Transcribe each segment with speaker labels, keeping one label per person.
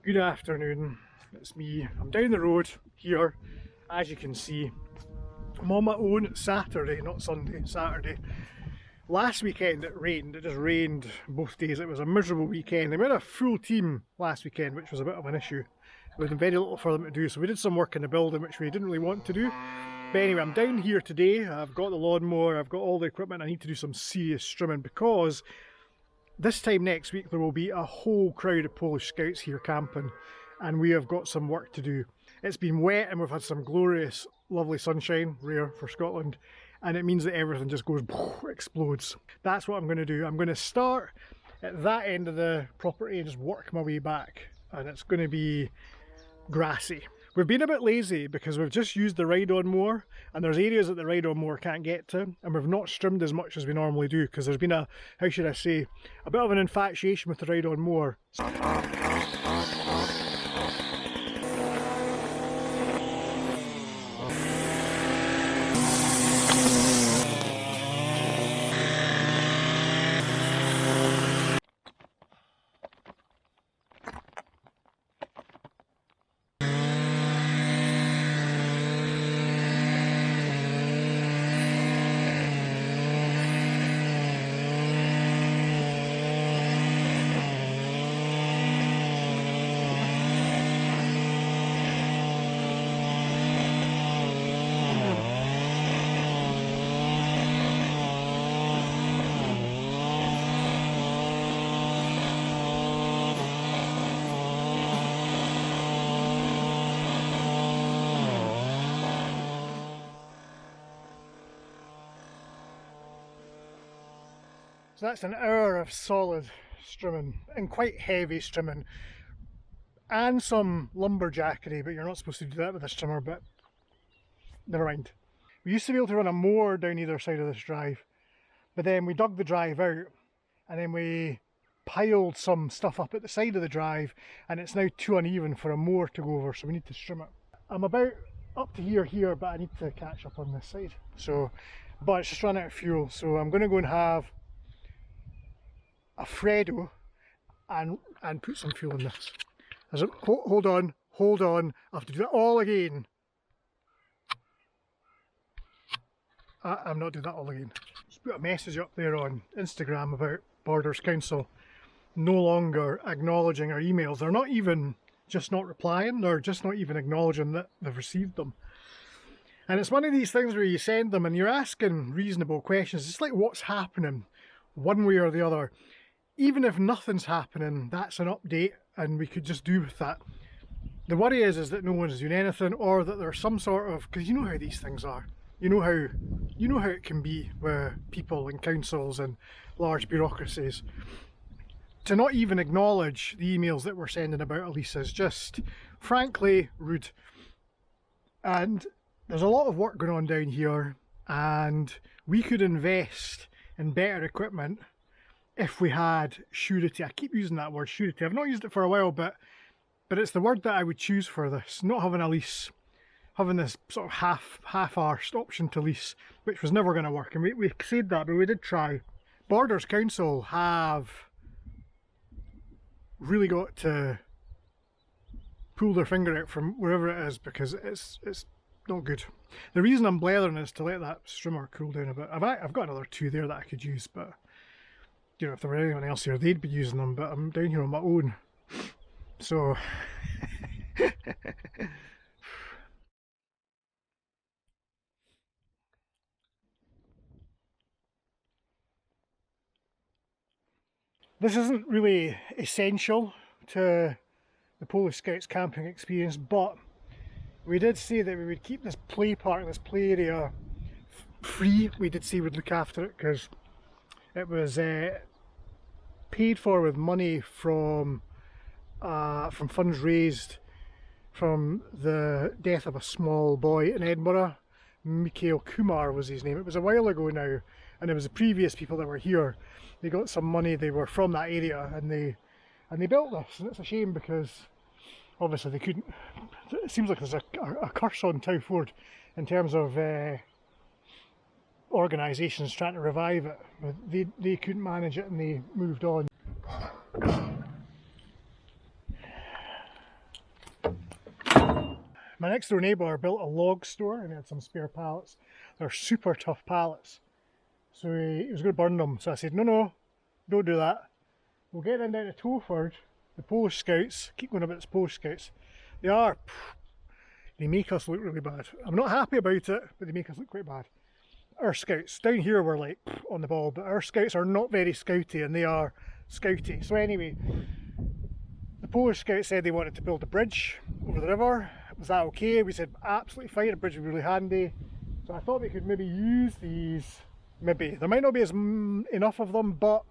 Speaker 1: Good afternoon, it's me. I'm down the road here, as you can see. I'm on my own Saturday, not Sunday, Saturday. Last weekend it rained, it just rained both days. It was a miserable weekend. We had a full team last weekend, which was a bit of an issue. With very little for them to do, so we did some work in the building which we didn't really want to do. But anyway, I'm down here today. I've got the lawnmower, I've got all the equipment. I need to do some serious trimming because this time next week there will be a whole crowd of Polish Scouts here camping, and we have got some work to do. It's been wet and we've had some glorious, lovely sunshine, rare for Scotland, and it means that everything just goes, explodes. That's what I'm going to do. I'm going to start at that end of the property and just work my way back, and it's going to be grassy. We've been a bit lazy because we've just used the ride-on mower, and there's areas that the ride-on mower can't get to, and we've not strimmed as much as we normally do because there's been a, how should I say, a bit of an infatuation with the ride-on mower. So that's an hour of solid strimming, and quite heavy strimming, and some lumberjackery, but you're not supposed to do that with a strimmer, but never mind. We used to be able to run a mower down either side of this drive, but then we dug the drive out, and then we piled some stuff up at the side of the drive, and it's now too uneven for a mower to go over, so we need to strim it. I'm about up to here, but I need to catch up on this side. So, but it's just run out of fuel, so I'm going to go and have a Freddo and put some fuel in this. Hold on, I have to do that all again. I'm not doing that all again. Just put a message up there on Instagram about Borders Council no longer acknowledging our emails. They're not even just not replying, they're just not even acknowledging that they've received them. And it's one of these things where you send them and you're asking reasonable questions. It's like, what's happening one way or the other. Even if nothing's happening, that's an update and we could just do with that. The worry is that no one's doing anything, or that there's some sort of, because you know how these things are. You know how it can be with people and councils and large bureaucracies. To not even acknowledge the emails that we're sending about Elisa is just, frankly, rude. And there's a lot of work going on down here, and we could invest in better equipment if we had surety. I keep using that word, surety. I've not used it for a while, but it's the word that I would choose for this. Not having a lease, having this sort of half-arsed option to lease, which was never going to work. And we said that, but we did try. Borders Council have really got to pull their finger out from wherever it is, because it's not good. The reason I'm blathering is to let that strimmer cool down a bit. I've got another two there that I could use, but you know, if there were anyone else here, they'd be using them, but I'm down here on my own. So this isn't really essential to the Polish Scouts camping experience, but we did say that we would keep this play park, this play area free. We did say we'd look after it because it was paid for with money from funds raised from the death of a small boy in Edinburgh. Mikhail Kumar was his name. It was a while ago now, and it was the previous people that were here. They got some money, they were from that area, and they built this. And it's a shame because obviously they couldn't. It seems like there's a curse on Towford in terms of organisations trying to revive it, but they couldn't manage it and they moved on. My next door neighbour built a log store and he had some spare pallets. They're super tough pallets. So he was going to burn them. So I said, no, don't do that. We'll get them down to Towford. The Polish Scouts, keep going about the Polish Scouts. They make us look really bad. I'm not happy about it, but they make us look quite bad. Our Scouts, down here we're like on the ball, but our Scouts are not very scouty and they are scouty. So anyway, the Polish Scouts said they wanted to build a bridge over the river. Was that okay? We said absolutely fine, a bridge would be really handy. So I thought we could maybe use these, maybe. There might not be enough of them, but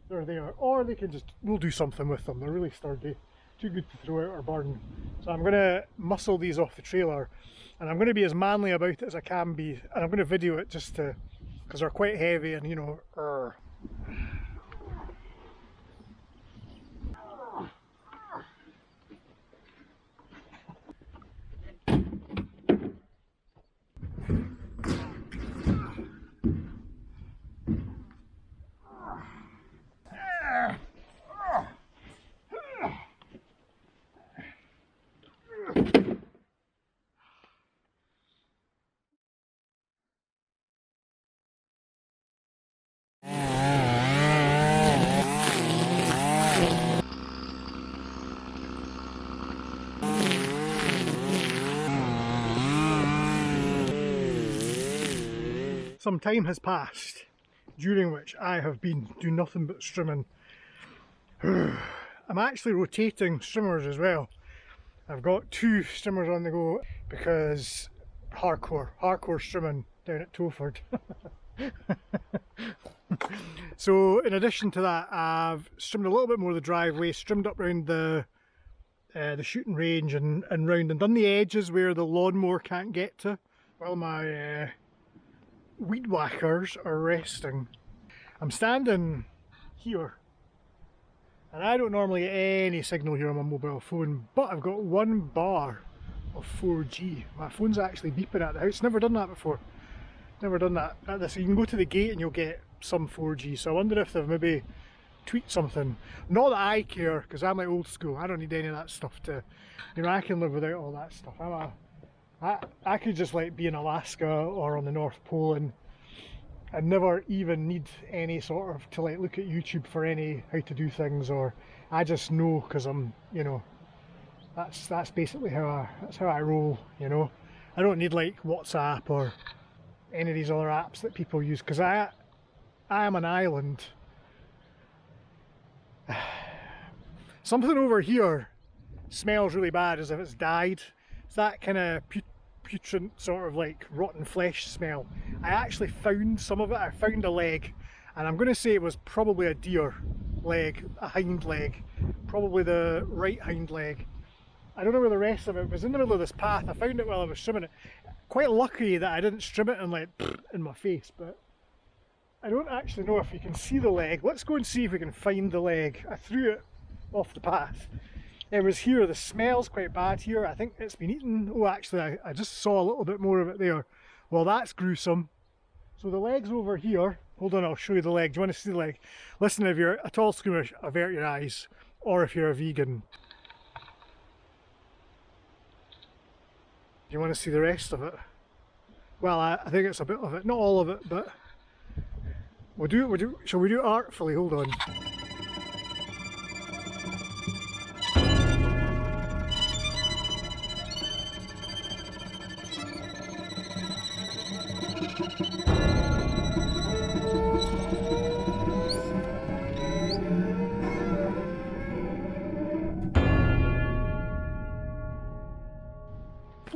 Speaker 1: they're there. Or they can just, we'll do something with them. They're really sturdy, too good to throw out or burn. So I'm going to muscle these off the trailer and I'm going to be as manly about it as I can be. And I'm going to video it just to, because they're quite heavy and you know, Some time has passed, during which I have been doing nothing but strimming. I'm actually rotating strimmers as well. I've got 2 strimmers on the go because hardcore strimming down at Towford. So in addition to that, I've trimmed a little bit more of the driveway, trimmed up around the shooting range and round, and done the edges where the lawnmower can't get to. While my weed whackers are resting. I'm standing here and I don't normally get any signal here on my mobile phone, but I've got 1 bar of 4G. My phone's actually beeping at the house. Never done that before. Never done that at this. You can go to the gate and you'll get some 4G, so I wonder if they've maybe tweaked something. Not that I care, because I'm like old school. I don't need any of that stuff to, you know, I can live without all that stuff. I could just like be in Alaska or on the North Pole and I'd never even need any sort of to like look at YouTube for any how to do things, or I just know because I'm, you know, that's basically how I roll, you know. I don't need like WhatsApp or any of these other apps that people use because I am an island. Something over here smells really bad as if it's died. It's that kind of putrid sort of like rotten flesh smell. I actually found some of it. I found a leg and I'm going to say it was probably a deer leg, a hind leg, probably the right hind leg. I don't know where the rest of it was. In the middle of this path. I found it while I was trimming it. Quite lucky that I didn't trim it and like in my face, but I don't actually know if you can see the leg. Let's go and see if we can find the leg. I threw it off the path. It was here. The smell's quite bad here. I think it's been eaten. Oh, actually, I just saw a little bit more of it there. Well, that's gruesome. So the leg's over here. Hold on, I'll show you the leg. Do you want to see the leg? Listen, if you're a tall screamer, avert your eyes. Or if you're a vegan. Do you want to see the rest of it? Well, I think it's a bit of it. Not all of it, but shall we do it artfully? Hold on.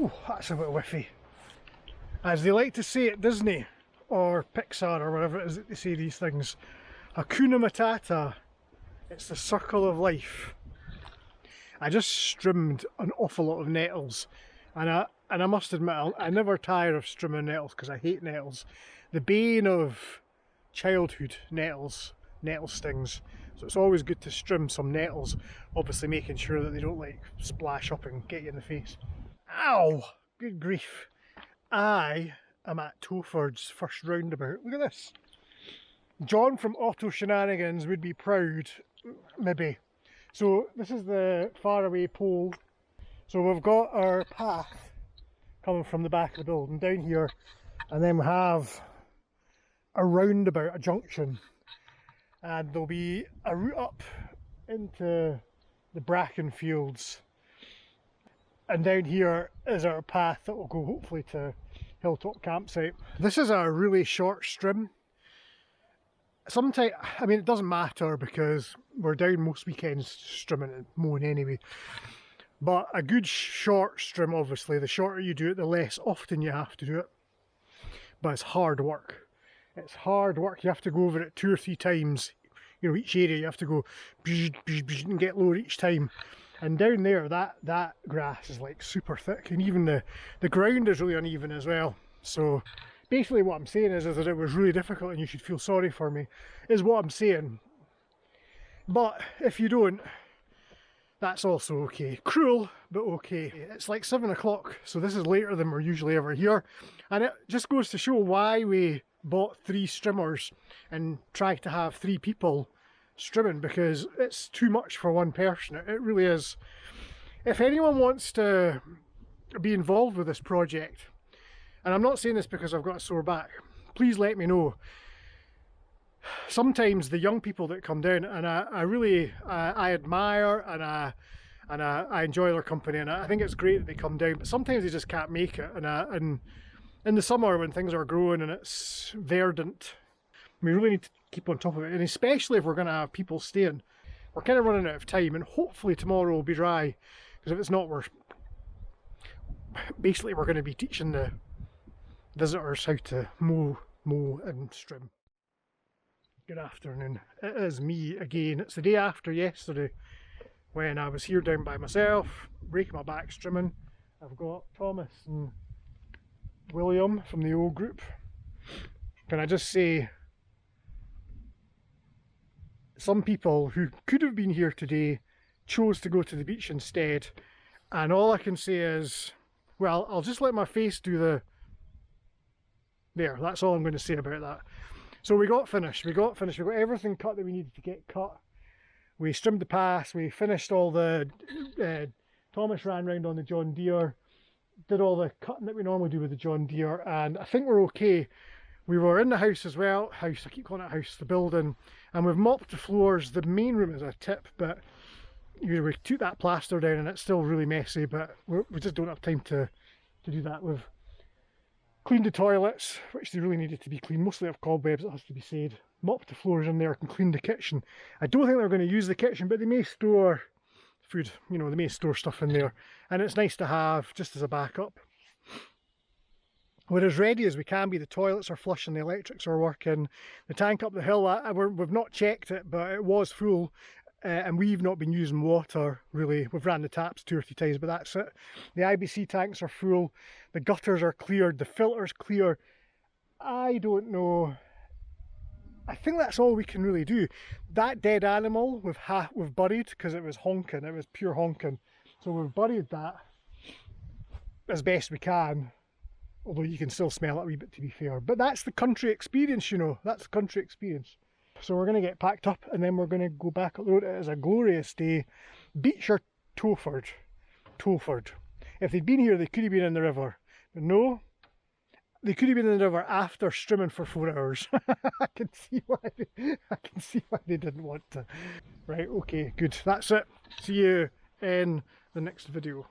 Speaker 1: Oh, that's a bit whiffy. As they like to say at Disney or Pixar or whatever it is that they say these things, Hakuna Matata, it's the circle of life. I just trimmed an awful lot of nettles and I must admit I never tire of trimming nettles because I hate nettles. The bane of childhood, nettles, nettle stings. So it's always good to trim some nettles, obviously making sure that they don't like splash up and get you in the face. Ow! Good grief. I am at Towford's first roundabout. Look at this. John from Auto Shenanigans would be proud, maybe. So this is the faraway pole. So we've got our path coming from the back of the building down here, and then we have a roundabout, a junction, and there'll be a route up into the bracken fields, and down here is our path that will go hopefully to Hilltop Campsite. This is a really short strim. Sometimes, I mean, it doesn't matter because we're down most weekends strimming and mowing anyway, but a good short strim, obviously, the shorter you do it, the less often you have to do it, but it's hard work. It's hard work. You have to go over it 2 or 3 times. You know, each area you have to go and get lower each time. And down there, that grass is like super thick, and even the ground is really uneven as well. So basically what I'm saying is that it was really difficult and you should feel sorry for me, is what I'm saying. But if you don't, that's also okay. Cruel, but okay. It's like 7 o'clock, so this is later than we're usually ever here. And it just goes to show why we bought 3 strimmers and tried to have 3 people strimming, because it's too much for one person. It really is. If anyone wants to be involved with this project, and I'm not saying this because I've got a sore back, please let me know. Sometimes the young people that come down, and I really admire and I enjoy their company, and I think it's great that they come down, but sometimes they just can't make it. And in the summer when things are growing and it's verdant, we really need to keep on top of it, and especially if we're going to have people staying. We're kind of running out of time, and hopefully tomorrow will be dry, because if it's not, we're going to be teaching the visitors how to mow and strim. Good afternoon. It is me again. It's the day after yesterday when I was here down by myself, breaking my back strimming. I've got Thomas and William from the old group. Can I just say, some people who could have been here today chose to go to the beach instead, and all I can say is, well, I'll just let my face do the... There, that's all I'm going to say about that. So we got finished, we got everything cut that we needed to get cut. We strimmed the pass, we finished all the... Thomas ran round on the John Deere, did all the cutting that we normally do with the John Deere, and I think we're okay. We were in the house as well, I keep calling it house, the building, and we've mopped the floors. The main room is a tip, but we took that plaster down and it's still really messy, but we just don't have time to do that. We've cleaned the toilets, which they really needed to be cleaned, mostly of cobwebs, it has to be said. Mopped the floors in there and cleaned the kitchen. I don't think they're going to use the kitchen, but they may store food, you know, they may store stuff in there, and it's nice to have just as a backup. We're as ready as we can be. The toilets are flush and the electrics are working. The tank up the hill, we've not checked it, but it was full, and we've not been using water really. We've ran the taps 2 or 3 times, but that's it. The IBC tanks are full, the gutters are cleared, the filter's clear. I don't know, I think that's all we can really do. That dead animal we've buried, because it was honking, it was pure honking. So we've buried that as best we can. Although you can still smell it a wee bit, to be fair. But that's the country experience, you know. That's the country experience. So we're going to get packed up and then we're going to go back up the road. It is a glorious day. Beach or Towford? Towford. If they'd been here, they could have been in the river. But no, they could have been in the river after strimming for 4 hours. I can see why they didn't want to. Right, okay, good. That's it. See you in the next video.